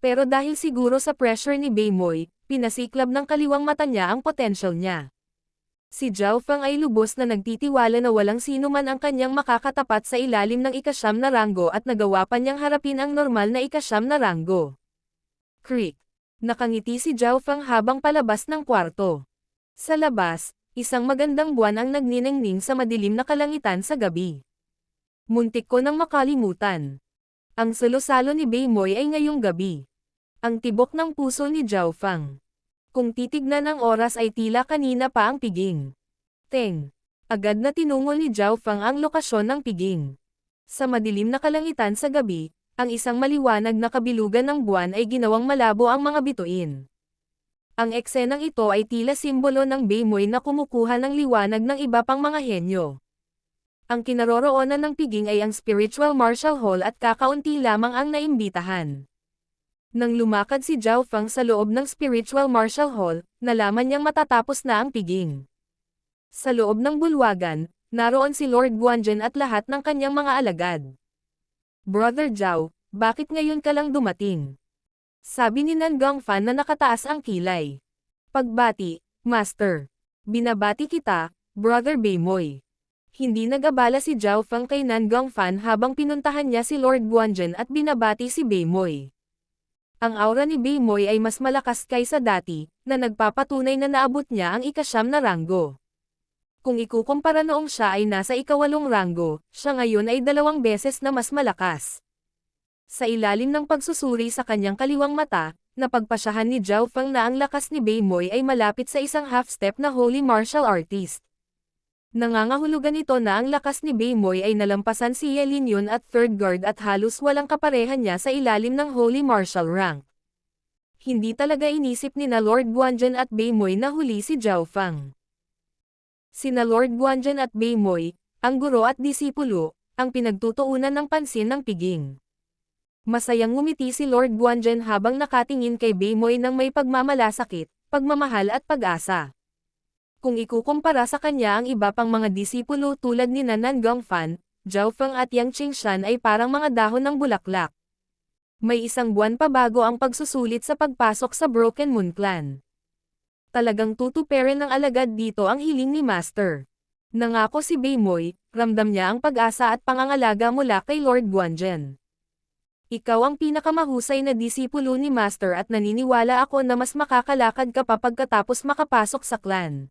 Pero dahil siguro sa pressure ni Beimoy, pinasiklab ng kaliwang mata niya ang potential niya. Si Zhao Feng ay lubos na nagtitiwala na walang sino man ang kanyang makakatapat sa ilalim ng ika-9 na ranggo at nagawa pa niyang harapin ang normal na ika-9 na ranggo. Creak. Nakangiti si Zhao Feng habang palabas ng kwarto. Sa labas, isang magandang buwan ang nagniningning sa madilim na kalangitan sa gabi. Muntik ko nang makalimutan. Ang salo-salo ni Beimoy ay ngayong gabi. Ang tibok ng puso ni Zhao Feng. Kung titignan ang oras ay tila kanina pa ang piging. Teng. Agad na tinungol ni Zhao Feng ang lokasyon ng piging. Sa madilim na kalangitan sa gabi, ang isang maliwanag na kabilugan ng buwan ay ginawang malabo ang mga bituin. Ang eksenang ito ay tila simbolo ng Beimoy na kumukuha ng liwanag ng iba pang mga henyo. Ang kinaroroonan ng piging ay ang Spiritual Martial Hall at kakaunti lamang ang naimbitahan. Nang lumakad si Zhao Feng sa loob ng Spiritual Martial Hall, nalaman niyang matatapos na ang piging. Sa loob ng bulwagan, naroon si Lord Guanzhen at lahat ng kanyang mga alagad. Brother Zhao, bakit ngayon ka lang dumating? Sabi ni Nan Gongfan na nakataas ang kilay. Pagbati, Master. Binabati kita, Brother Beimoy. Hindi nag-abala si Zhao Feng kay Nan Gongfan habang pinuntahan niya si Lord Guanzhen at binabati si Beimoy. Ang aura ni Beimoy ay mas malakas kaysa dati, na nagpapatunay na naabot niya ang ika-9 na ranggo. Kung ikukumpara noong siya ay nasa ika-8 ranggo, siya ngayon ay 2 beses na mas malakas. Sa ilalim ng pagsusuri sa kanyang kaliwang mata, napagpasyahan ni Zhao Feng na ang lakas ni Beimoy ay malapit sa isang half-step na holy martial artist. Nangangahulugan ito na ang lakas ni Beimoy ay nalampasan si Ye Linyon at third guard at halos walang kaparehan niya sa ilalim ng holy martial rank. Hindi talaga inisip ni na Lord Guanzhen at Beimoy na huli si Zhao Feng. Sina Lord Guanzhen at Beimoy, ang guro at disipulo, ang pinagtutuunan ng pansin ng piging. Masayang ngumiti si Lord Guanzhen habang nakatingin kay Beimoy ng may pagmamalasakit, pagmamahal at pag-asa. Kung ikukumpara sa kanya ang iba pang mga disipulo tulad ni Nan Gongfan, Zhao Feng at Yang Qingshan ay parang mga dahon ng bulaklak. May 1 buwan pa bago ang pagsusulit sa pagpasok sa Broken Moon Clan. Talagang tutuperin ng alagad dito ang hiling ni Master. Nangako si Beimoy, ramdam niya ang pag-asa at pangangalaga mula kay Lord Guanzhen. Ikaw ang pinakamahusay na disipulo ni Master at naniniwala ako na mas makakalakad ka pa pagkatapos makapasok sa clan.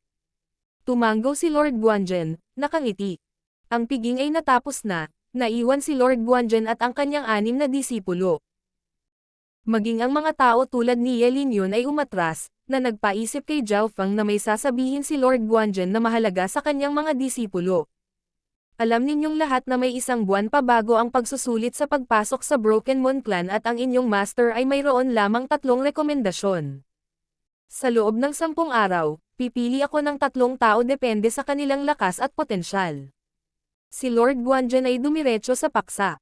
Tumanggaw si Lord Guanzhen, nakangiti. Ang piging ay natapos na, naiwan si Lord Guanzhen at ang kanyang 6 na disipulo. Maging ang mga tao tulad ni Ye Linyon ay umatras, na nagpaisip kay Zhao Feng na may sasabihin si Lord Guanzhen na mahalaga sa kanyang mga disipulo. Alam ninyong lahat na may 1 buwan pa bago ang pagsusulit sa pagpasok sa Broken Moon Clan at ang inyong master ay mayroon lamang 3 rekomendasyon. Sa loob ng 10 araw, pipili ako ng 3 tao depende sa kanilang lakas at potensyal. Si Lord Guanzhen ay dumiretso sa paksa.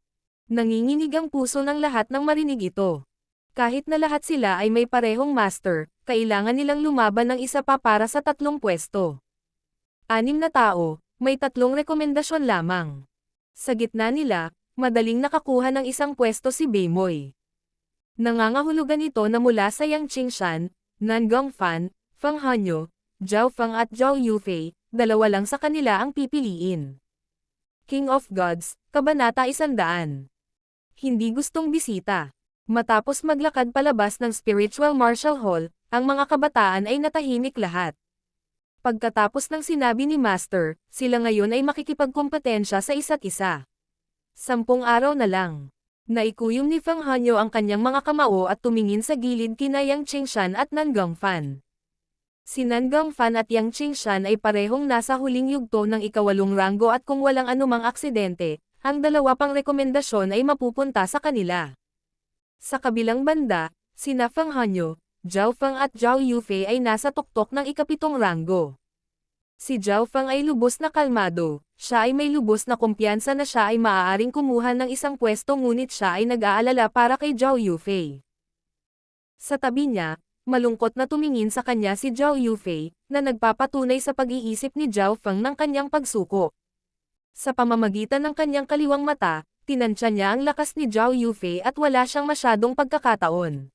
Nanginginig ang puso ng lahat nang marinig ito. Kahit na lahat sila ay may parehong master, kailangan nilang lumaban ng isa pa para sa 3 pwesto. 6 na tao, may 3 rekomendasyon lamang. Sa gitna nila, madaling nakakuha ng 1 pwesto si Beimoy. Nangangahulugan ito na mula sa Yang Qingshan, Nan Gongfan, Feng Hanyo, Zhao Feng at Zhao Yufei, 2 lang sa kanila ang pipiliin. King of Gods, Kabanata 100. Hindi gustong bisita. Matapos maglakad palabas ng Spiritual Martial Hall, ang mga kabataan ay natahimik lahat. Pagkatapos ng sinabi ni Master, sila ngayon ay makikipagkompetensya sa isa't isa. 10 araw na lang. Naikuyom ni Feng Hanyo ang kanyang mga kamao at tumingin sa gilid kina Yang Qingshan at Nan Gongfan. Si Nan Gongfan at Yang Qingshan ay parehong nasa huling yugto ng ika-8 ranggo at kung walang anumang aksidente, ang 2 pang rekomendasyon ay mapupunta sa kanila. Sa kabilang banda, sina Feng Hanyo, Zhao Feng at Zhao Yufei ay nasa tuktok ng ika-7 ranggo. Si Zhao Feng ay lubos na kalmado, siya ay may lubos na kumpiyansa na siya ay maaaring kumuha ng 1 pwesto ngunit siya ay nag-aalala para kay Zhao Yufei. Sa tabi niya, malungkot na tumingin sa kanya si Zhao Yufei, na nagpapatunay sa pag-iisip ni Zhao Feng ng kanyang pagsuko. Sa pamamagitan ng kanyang kaliwang mata, tinansya niya ang lakas ni Zhao Yufei at wala siyang masyadong pagkakataon.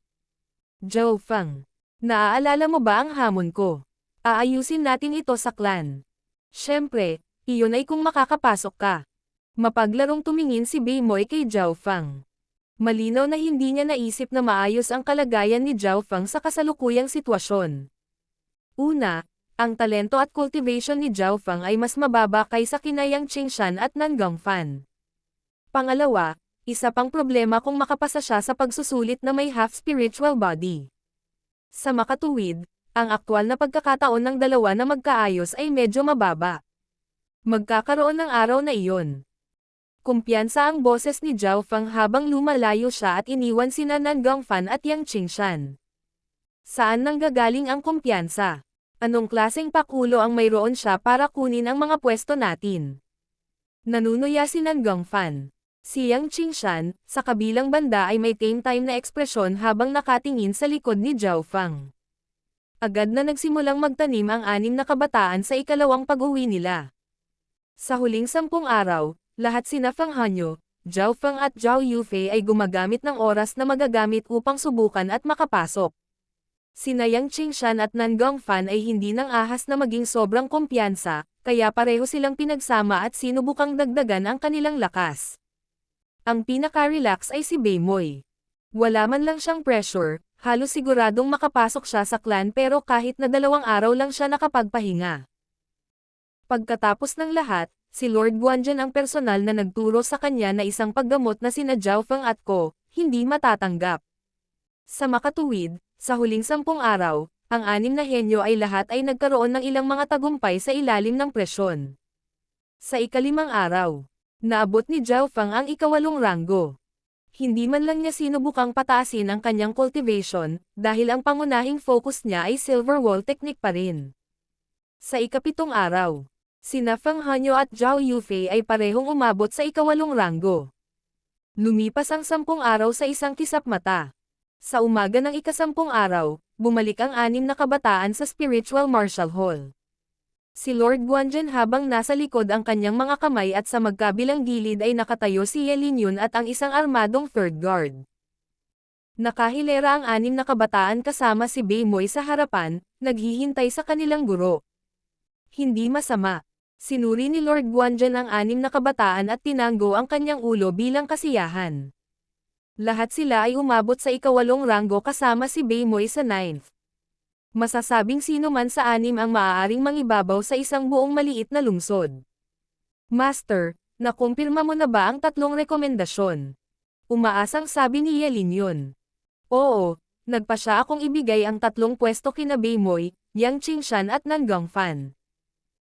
Zhao Feng, naaalala mo ba ang hamon ko? Aayusin natin ito sa clan. Siyempre, iyon ay kung makakapasok ka. Mapaglarong tumingin si Beimoy kay Zhao Feng. Malinaw na hindi niya naisip na maayos ang kalagayan ni Zhao Feng sa kasalukuyang sitwasyon. Una, ang talento at cultivation ni Zhao Feng ay mas mababa kaysa kina Yang Qingshan at Nan Gongfan. Pangalawa, isa pang problema kung makapasa siya sa pagsusulit na may half-spiritual body. Sa makatuwid, ang aktwal na pagkakataon ng 2 na magkaayos ay medyo mababa. Magkakaroon ng araw na iyon. Kumpiyansa ang boses ni Zhao Feng habang lumalayo siya at iniwan sina Nan Gongfan at Yang Qingshan. Saan nanggagaling ang kumpiyansa? Anong klaseng pakulo ang mayroon siya para kunin ang mga pwesto natin? Nanunuya si Nan Gongfan. Si Yang Qingshan, sa kabilang banda ay may tame-time na ekspresyon habang nakatingin sa likod ni Zhao Feng. Agad na nagsimulang magtanim ang 6 na kabataan sa ikalawang pag-uwi nila. Sa huling 10 araw, lahat sina Feng Hanyo, Zhao Feng at Zhao Yufei ay gumagamit ng oras na magagamit upang subukan at makapasok. Sina Yang Qingshan at Nan Gongfan ay hindi nang ahas na maging sobrang kumpiyansa, kaya pareho silang pinagsama at sinubukang dagdagan ang kanilang lakas. Ang pinaka-relax ay si Beimoy. Wala man lang siyang pressure, halos siguradong makapasok siya sa clan pero kahit na 2 araw lang siya nakapagpahinga. Pagkatapos ng lahat, si Lord Guanzhen ang personal na nagturo sa kanya na isang paggamot na sina Zhao Feng at Ko, hindi matatanggap. Sa makatuwid, sa huling 10 araw, ang 6 na henyo ay lahat ay nagkaroon ng ilang mga tagumpay sa ilalim ng presyon. Sa ika-5 araw, naabot ni Zhao Feng ang ika-8 ranggo. Hindi man lang niya sinubukang pataasin ang kanyang cultivation, dahil ang pangunahing focus niya ay silver wall technique pa rin. Sa ika-7 araw, sina Feng Hanyo at Zhao Yufei ay parehong umabot sa ika-8 ranggo. Lumipas ang 10 araw sa isang kisap mata. Sa umaga ng ika-10 araw, bumalik ang 6 na kabataan sa Spiritual Martial Hall. Si Lord Guanzhen habang nasa likod ang kanyang mga kamay at sa magkabilang gilid ay nakatayo si Ye Linyun at ang isang armadong third guard. Nakahilera ang 6 na kabataan kasama si Bei Moy sa harapan, naghihintay sa kanilang guro. Hindi masama. Sinuri ni Lord Guanzhen ang 6 na kabataan at tinanggo ang kanyang ulo bilang kasiyahan. Lahat sila ay umabot sa ika-8 ranggo kasama si Bei Moy sa 9th. Masasabing sino man sa 6 ang maaaring mangibabaw sa isang buong maliit na lungsod. Master, nakumpirma mo na ba ang 3 rekomendasyon? Umaasang sabi ni Ye Linyun. Oo, nagpasya akong ibigay ang 3 pwesto kina Bei Moy, Yang Qingshan at Nan Gongfan.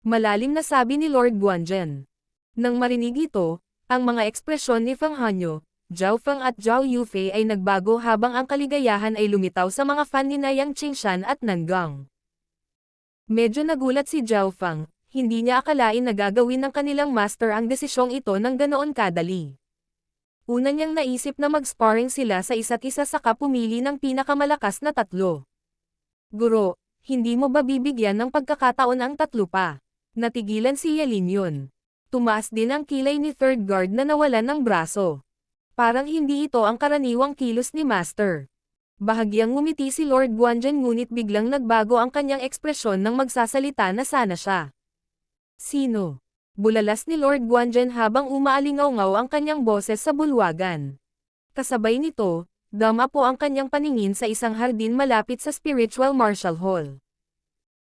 Malalim na sabi ni Lord Guanzhen. Nang marinig ito, ang mga ekspresyon ni Feng Hanyo, Zhao Feng at Zhao Yufei ay nagbago habang ang kaligayahan ay lumitaw sa mga fan ni Yang Qingshan at Nan Gong. Medyo nagulat si Zhao Feng, hindi niya akalain na gagawin ng kanilang master ang desisyong ito ng ganoon kadali. Una niyang naisip na mag-sparring sila sa isa't isa saka pumili ng pinakamalakas na 3. Guro, hindi mo ba bibigyan ng pagkakataon ang 3 pa? Natigilan si Ye Linyun. Tumaas din ang kilay ni third guard na nawalan ng braso. Parang hindi ito ang karaniwang kilos ni Master. Bahagyang ngumiti si Lord Guanzhen ngunit biglang nagbago ang kanyang ekspresyon nang magsasalita na sana siya. Sino? Bulalas ni Lord Guanzhen habang umaalingaw-ngaw ang kanyang boses sa bulwagan. Kasabay nito, dama po ang kanyang paningin sa isang hardin malapit sa Spiritual Martial Hall.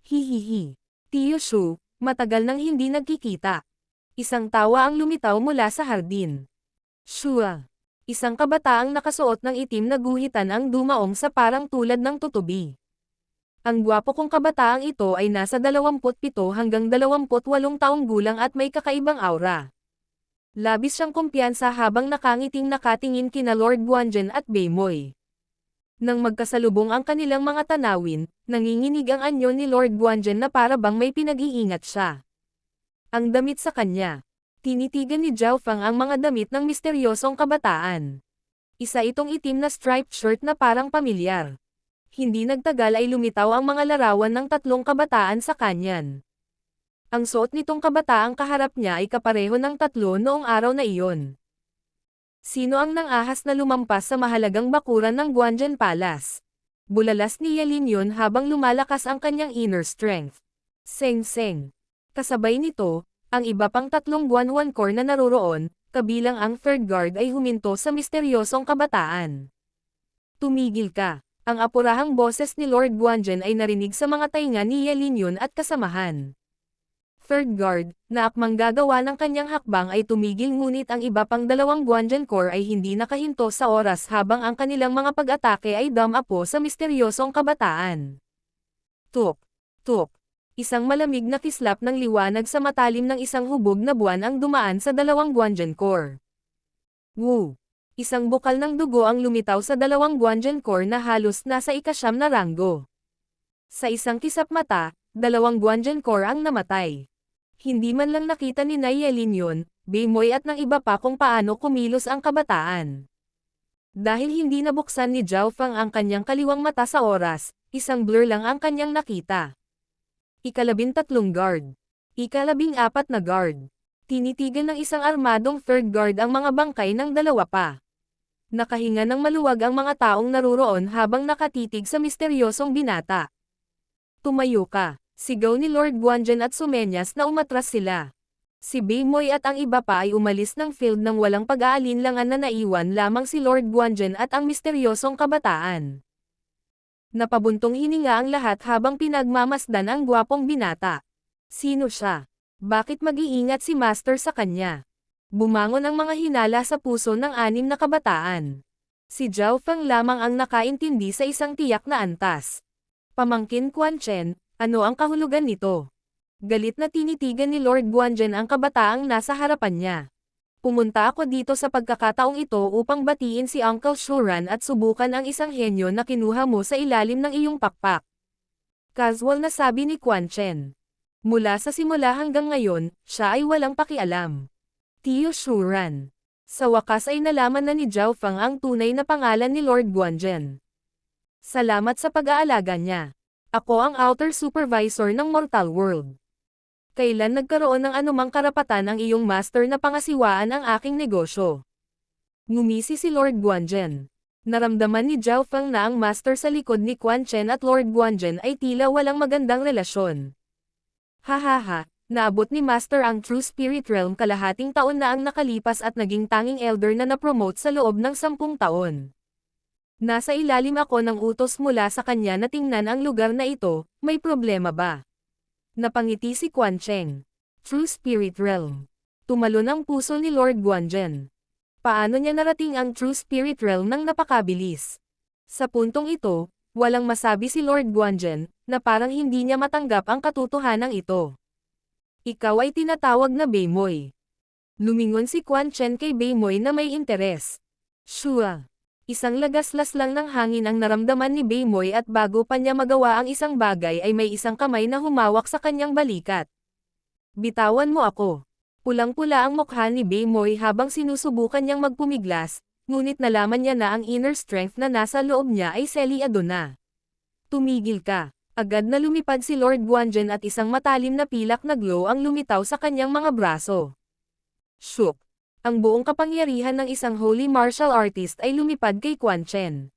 Hihihi. Tio Shu, matagal nang hindi nagkikita. Isang tawa ang lumitaw mula sa hardin. Shua. Isang kabataang nakasuot ng itim na guhitan ang dumaong sa parang tulad ng tutubi. Ang gwapo kong kabataang ito ay nasa 27 hanggang 28 taong gulang at may kakaibang aura. Labis siyang kumpiyansa habang nakangiting nakatingin kina Lord Guanzhen at Bei Moy. Nang magkasalubong ang kanilang mga tanawin, nanginginig ang anyo ni Lord Guanzhen na para bang may pinag-iingat siya. Ang damit sa kanya. Tinitigan ni Zhao Feng ang mga damit ng misteryosong kabataan. Isa itong itim na striped shirt na parang pamilyar. Hindi nagtagal ay lumitaw ang mga larawan ng 3 kabataan sa kanyan. Ang suot nitong kabataang kaharap niya ay kapareho ng 3 noong araw na iyon. Sino ang nangahas na lumampas sa mahalagang bakuran ng Guanzhen Palace? Bulalas ni Ye Linyun habang lumalakas ang kanyang inner strength. Seng seng. Kasabay nito, ang iba pang 3 Guanwan Core na naroroon, kabilang ang third guard ay huminto sa misteryosong kabataan. Tumigil ka. Ang apurahang boses ni Lord Guanzhen ay narinig sa mga tainga ni Ye Linyun at kasamahan. Third guard, na akmang gagawa ng kanyang hakbang ay tumigil ngunit ang iba pang 2 Guanzhen Core ay hindi nakahinto sa oras habang ang kanilang mga pag-atake ay damapo sa misteryosong kabataan. Tuk. Tuk. Isang malamig na kislap ng liwanag sa matalim ng isang hubog na buwan ang dumaan sa 2 Guanzhen Core. Woo! Isang bukal ng dugo ang lumitaw sa 2 Guanzhen Core na halos nasa ika-9 na ranggo. Sa isang kisap mata, 2 Guanzhen Core ang namatay. Hindi man lang nakita ni Ye Linyun, Bei Moy at ng iba pa kung paano kumilos ang kabataan. Dahil hindi nabuksan ni Zhao Feng ang kanyang kaliwang mata sa oras, isang blur lang ang kanyang nakita. Ika-13 guard. Ika-14 na guard. Tinitigan ng isang armadong third guard ang mga bangkay ng 2 pa. Nakahinga ng maluwag ang mga taong naruroon habang nakatitig sa misteryosong binata. Tumayo ka, sigaw ni Lord Guanzhen at sumenyas na umatras sila. Si Bei Moy at ang iba pa ay umalis ng field nang walang pag-aalinlangan na naiwan lamang si Lord Guanzhen at ang misteryosong kabataan. Napabuntong hininga ang lahat habang pinagmamasdan ang gwapong binata. Sino siya? Bakit mag-iingat si Master sa kanya? Bumangon ang mga hinala sa puso ng anim na kabataan. Si Zhao Feng lamang ang nakaintindi sa isang tiyak na antas. Pamangkin Quan Chen, ano ang kahulugan nito? Galit na tinitigan ni Lord Guanzhen ang kabataang nasa harapan niya. Pumunta ako dito sa pagkakataong ito upang batiin si Uncle Shuran at subukan ang isang henyo na kinuha mo sa ilalim ng iyong pakpak. Casual na sabi ni Quan Chen. Mula sa simula hanggang ngayon, siya ay walang pakialam. Tio Shuran. Sa wakas ay nalaman na ni Zhao Feng ang tunay na pangalan ni Lord Guanzhen. Salamat sa pag-aalaga niya. Ako ang outer supervisor ng Mortal World. Kailan nagkaroon ng anumang karapatan ang iyong master na pangasiwaan ang aking negosyo? Ngumisi si Lord Guanzhen. Naramdaman ni Zhao Feng na ang master sa likod ni Quan Chen at Lord Guanzhen ay tila walang magandang relasyon. Hahaha, naabot ni Master ang True Spirit Realm kalahating taon na ang nakalipas at naging tanging elder na na-promote sa loob ng 10 taon. Nasa ilalim ako ng utos mula sa kanya na tingnan ang lugar na ito, may problema ba? Napangiti si Quan Chen. True Spirit Realm. Tumalon ang puso ni Lord Guanzhen. Paano niya narating ang True Spirit Realm nang napakabilis? Sa puntong ito, walang masabi si Lord Guanzhen, na parang hindi niya matanggap ang katotohanan ito. Ikaw ay tinatawag na Beimoy. Lumingon si Quan Chen kay Beimoy na may interes. Shua. Isang lagaslas lang ng hangin ang naramdaman ni Beimoy at bago pa niya magawa ang isang bagay ay may isang kamay na humawak sa kanyang balikat. Bitawan mo ako. Pulang-pula ang mukha ni Beimoy habang sinusubukan niyang magpumiglas, ngunit nalaman niya na ang inner strength na nasa loob niya ay selyado na. Tumigil ka. Agad na lumipad si Lord Guanzhen at isang matalim na pilak na glow ang lumitaw sa kanyang mga braso. Shook. Ang buong kapangyarihan ng isang holy martial artist ay lumipad kay Quan Chen.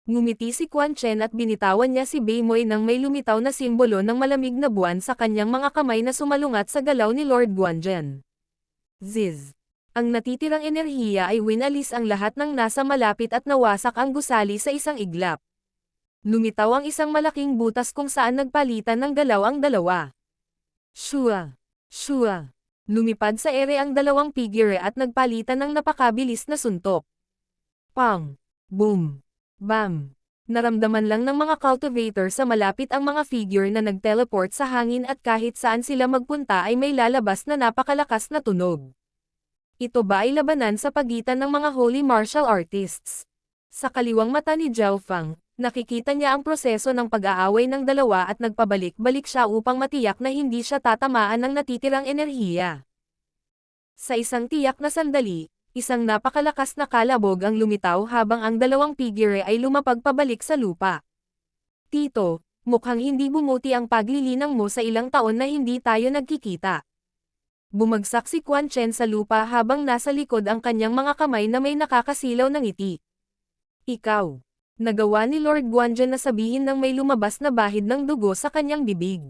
Ngumiti si Quan Chen at binitawan niya si Beimoy nang may lumitaw na simbolo ng malamig na buwan sa kanyang mga kamay na sumalungat sa galaw ni Lord Guanzhen. Ziz. Ang natitirang enerhiya ay winalis ang lahat ng nasa malapit at nawasak ang gusali sa isang iglap. Lumitaw ang isang malaking butas kung saan nagpalitan ng galaw ang dalawa. Shua. Shua. Lumipad sa ere ang dalawang figure at nagpalitan ng napakabilis na suntok. Pang! Boom! Bam! Naramdaman lang ng mga cultivator sa malapit ang mga figure na nag-teleport sa hangin at kahit saan sila magpunta ay may lalabas na napakalakas na tunog. Ito ba ay labanan sa pagitan ng mga holy martial artists? Sa kaliwang mata ni Zhao Feng, nakikita niya ang proseso ng pag-aaway ng dalawa at nagpabalik-balik siya upang matiyak na hindi siya tatamaan ng natitirang enerhiya. Sa isang tiyak na sandali, isang napakalakas na kalabog ang lumitaw habang ang dalawang figure ay lumapag pabalik sa lupa. Tito, mukhang hindi bumuti ang paglilinang mo sa ilang taon na hindi tayo nagkikita. Bumagsak si Quan Chen sa lupa habang nasa likod ang kanyang mga kamay na may nakakasilaw ng ngiti. Ikaw. Nagawa ni Lord Guanzhen na sabihin nang may lumabas na bahid ng dugo sa kanyang bibig.